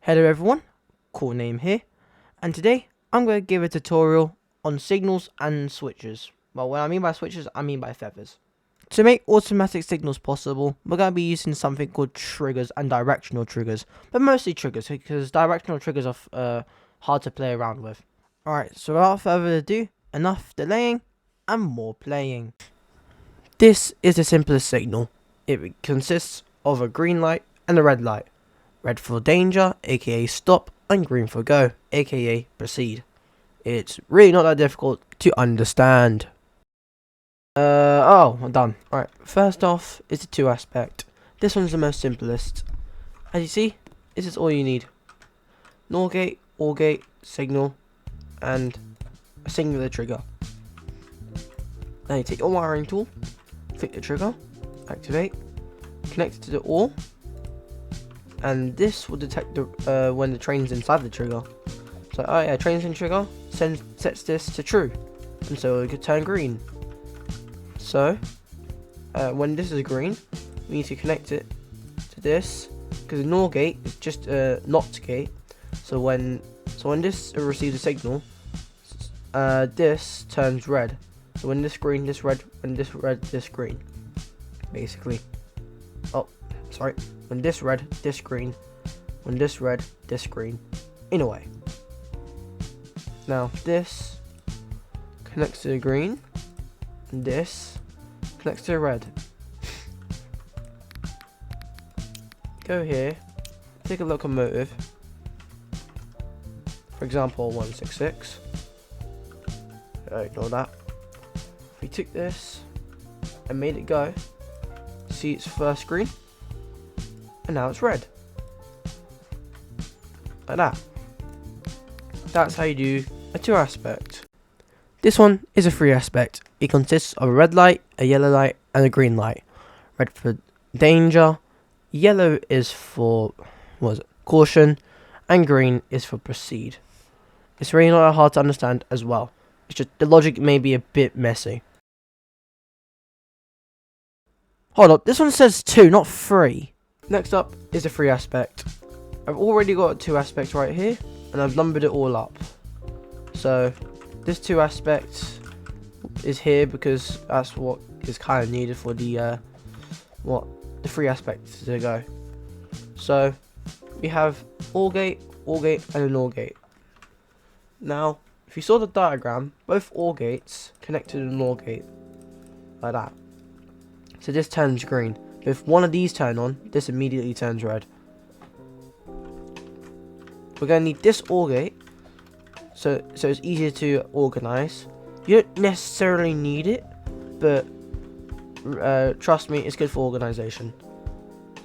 Hello everyone, cool name here, and today I'm going to give a tutorial on signals and switches. Well, what I mean by switches, I mean by feathers. To make automatic signals possible, we're going to be using something called triggers and directional triggers, but mostly triggers because directional triggers are hard to play around with. Alright, so without further ado, enough delaying and more playing. This is the simplest signal. It consists of a green light and a red light. Red for danger, aka stop, and green for go, aka proceed. It's really not that difficult to understand. I'm done. Alright, first off is the 2 aspect. This one's the most simplest. As you see, this is all you need. NOR gate, OR gate, signal, and a singular trigger. Now you take your wiring tool, click the trigger, activate, connect it to the OR, and this will detect the when the train's inside the trigger. So, oh yeah, train's in trigger, sets this to true, and so it could turn green. So, when this is green, we need to connect it to this, because the NOR gate is just a NOT gate. So when this receives a signal, this turns red. So when this green, this red, when this red, this green, basically. Oh, sorry. When this red, this green. When this red, this green. In a way. Now this connects to the green, and this connects to the red. Go here, take a locomotive. For example, 166. Ignore that. If we took this and made it go, see it's first green, and now it's red. Like that. That's how you do a 2 aspect. This one is a 3 aspect. It consists of a red light, a yellow light, and a green light. Red for danger, yellow is for caution, and green is for proceed. It's really not hard to understand as well. It's just the logic may be a bit messy. Hold up, this one says 2, not 3. Next up is the 3 aspect. I've already got a 2 aspect right here, and I've numbered it all up. So this 2 aspect is here because that's what is kind of needed for the 3 aspects to go. So we have OR gate, and a NOR gate. Now, if you saw the diagram, both OR gates connect to the NOR gate like that. So this turns green. If one of these turn on, this immediately turns red. We're going to need this OR gate, so it's easier to organize. You don't necessarily need it, but trust me, it's good for organization.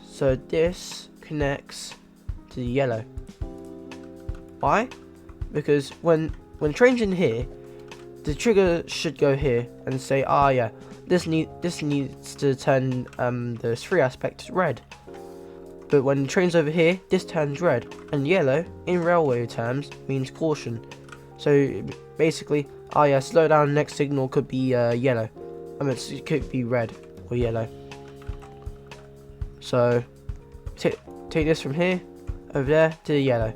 So this connects to the yellow. Why? Because when train's in here, the trigger should go here and say, yeah, this needs to turn the 3 aspect red. But when the train's over here, this turns red, and yellow in railway terms means caution. So basically, slow down. Next signal could be yellow. It could be red or yellow. So take this from here over there to the yellow.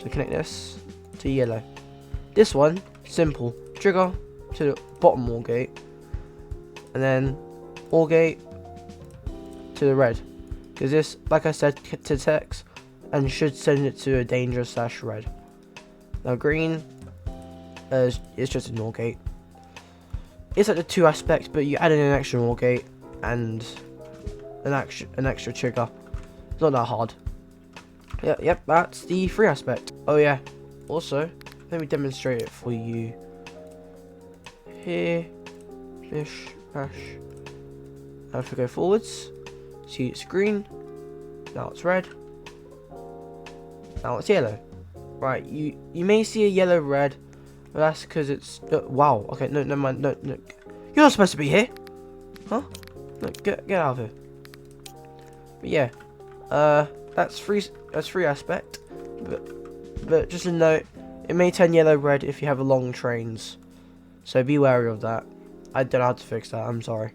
So connect this to yellow. This one, simple. Trigger to the bottom OR gate, and then OR gate to the red, because this, like I said, detects and should send it to a danger / red. Now green is just a NOR gate. It's like the 2 aspects, but you add in an extra NOR gate and an extra trigger. It's not that hard. Yep, that's the 3 aspect. Oh yeah, also let me demonstrate it for you. Here, fish, bash. Now if we go forwards, see it's green, now it's red, now it's yellow. Right, you may see a yellow red, but that's because it's wow. Okay, no, never mind. No, you're not supposed to be here, huh? No, get out of here. But yeah, that's 3 aspect. But just a note, it may turn yellow red if you have long trains. So be wary of that. I don't know how to fix that, I'm sorry.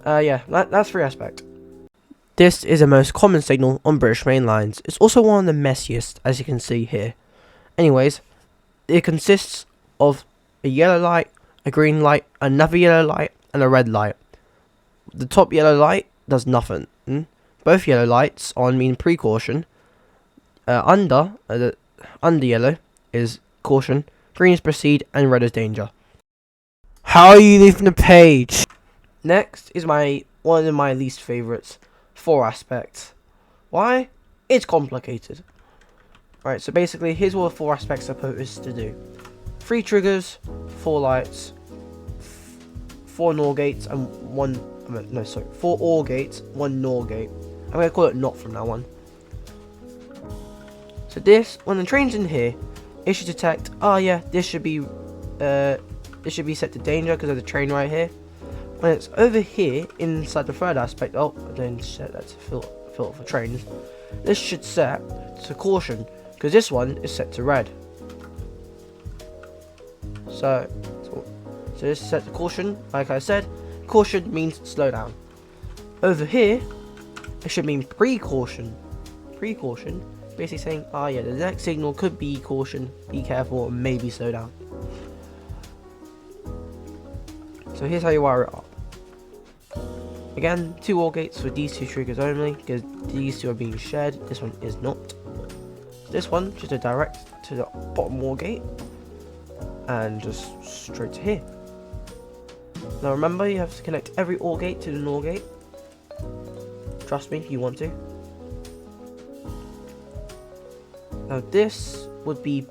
Yeah, that's 3 aspect. This is the most common signal on British main lines. It's also one of the messiest, as you can see here. Anyways, it consists of a yellow light, a green light, another yellow light, and a red light. The top yellow light does nothing. Both yellow lights on mean precaution. Under yellow is caution, green is proceed, and red is danger. How are you leaving the page? Next is one of my least favourites, 4 aspects. Why? It's complicated. Right, so basically here's what 4 aspects are supposed to do. 3 triggers, 4 lights, 4 NOR gates, and 4 OR gates, 1 NOR gate. I'm going to call it NOT from now on. So this, when the train's in here, it should detect, oh yeah, this should be set to danger because there's a train right here. When it's over here, inside the 3rd aspect, oh, I didn't set that to filter for trains. This should set to caution, because this one is set to red. So this is set to caution, like I said, caution means slow down. Over here, it should mean precaution. Precaution, basically saying, oh yeah, the next signal could be caution, be careful, and maybe slow down. So here's how you wire it up. Again, 2 OR gates for these 2 triggers only, because these 2 are being shared, this one is not. This one, just a direct to the bottom OR gate, and just straight to here. Now remember, you have to connect every OR gate to the NOR gate. Trust me if you want to. Now this will be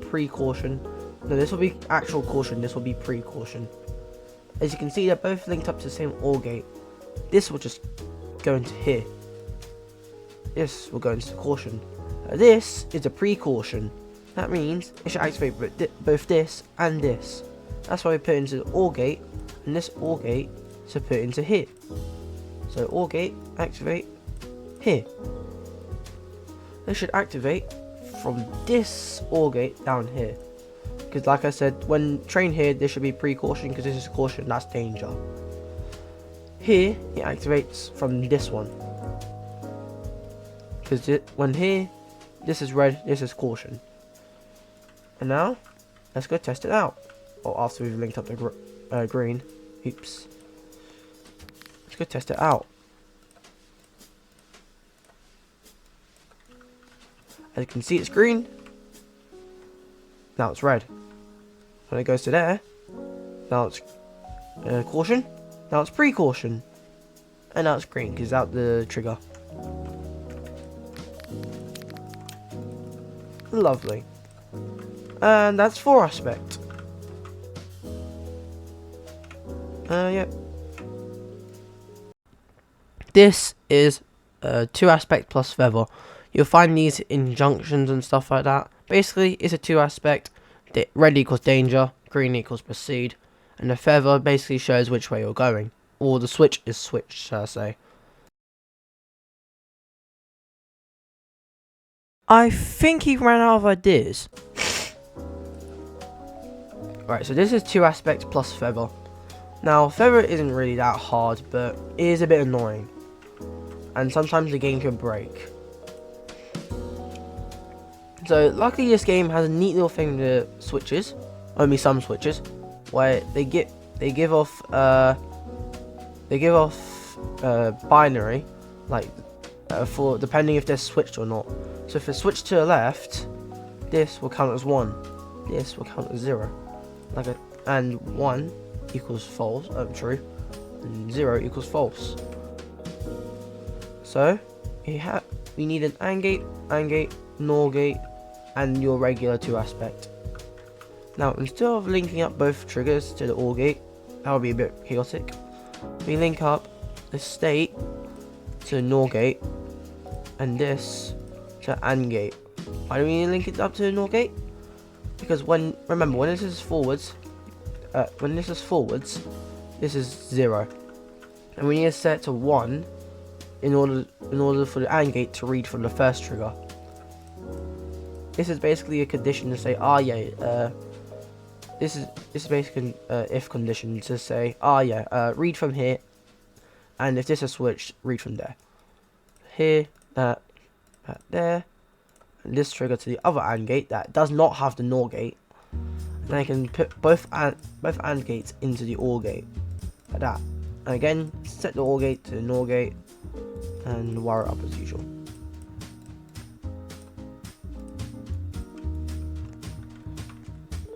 precaution. No, this will be actual caution, this will be precaution. As you can see, they're both linked up to the same OR gate. This will just go into here. This will go into caution. This is a precaution. That means it should activate both this and this. That's why we put it into the OR gate, and this OR gate should put it into here. So OR gate, activate here. This should activate from this OR gate down here. Because like I said, when train here, this should be precaution, because this is caution, that's danger. Here, it activates from this one. Because when here, this is red, this is caution. And now, let's go test it out. Or after we've linked up the green. Oops. Let's go test it out. As you can see, it's green. Now it's red. When it goes to there, now it's caution. Now it's precaution. And now it's green because it's out the trigger. Lovely. And that's 4 aspect. Yep. This is 2 aspect plus feather. You'll find these in junctions and stuff like that. Basically, it's a 2 aspect. Red equals danger, green equals proceed, and the feather basically shows which way you're going. Or the switch is switched, shall I say. I think he ran out of ideas. Right, so this is 2 aspect plus feather. Now, feather isn't really that hard, but it is a bit annoying. And sometimes the game can break. So luckily this game has a neat little thing to switches, only some switches, where they give off binary, like for depending if they're switched or not. So if it's switched to the left, this will count as 1, this will count as 0, and 1 equals false, true, and 0 equals false. So we need an AND gate, NOR gate, and your regular 2 aspect. Now instead of linking up both triggers to the OR gate, that would be a bit chaotic, we link up the state to the NOR gate and this to AND gate. Why do we need to link it up to the NOR gate? Because remember when this is forwards, this is 0, and we need to set it to 1 in order for the AND gate to read from the first trigger. This is basically a condition to say, this is basically if condition to say, read from here And if this is switched, read from there. Here, that there. And this trigger to the other AND gate that does not have the NOR gate. And I can put both AND gates into the OR gate. Like that. And again, set the OR gate to the NOR gate. And wire it up as usual.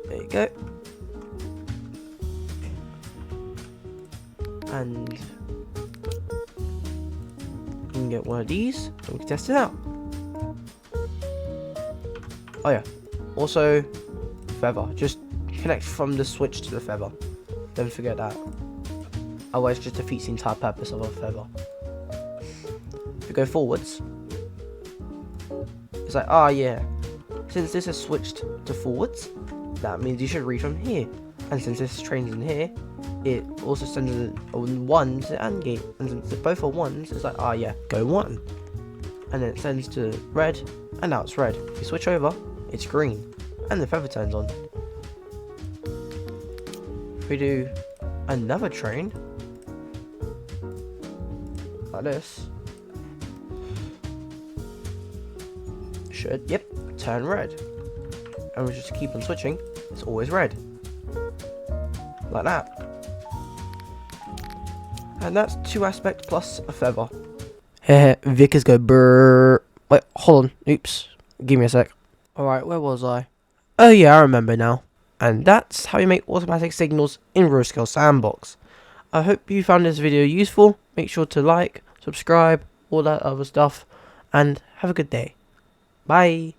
There you go. And we can get one of these and we can test it out. Oh yeah, also feather, just connect from the switch to the feather, don't forget that, otherwise it just defeats the entire purpose of a feather. If we go forwards, it's like, oh yeah, since this is switched to forwards, that means you should read from here, and since this train's in here, it also sends a 1 to the AND gate, and since both are 1s, it's like, oh yeah, go 1, and then it sends to red, and now it's red. If you switch over, it's green, and the feather turns on. If we do another train, like this, should, yep, turn red. And we just keep on switching, it's always red. Like that. And that's 2 aspect plus a feather. Heh, Vikers go brrrr. Wait, hold on, oops, give me a sec. Alright, where was I? Oh yeah, I remember now. And that's how you make automatic signals in Roscale Sandbox. I hope you found this video useful. Make sure to like, subscribe, all that other stuff. And have a good day. Bye.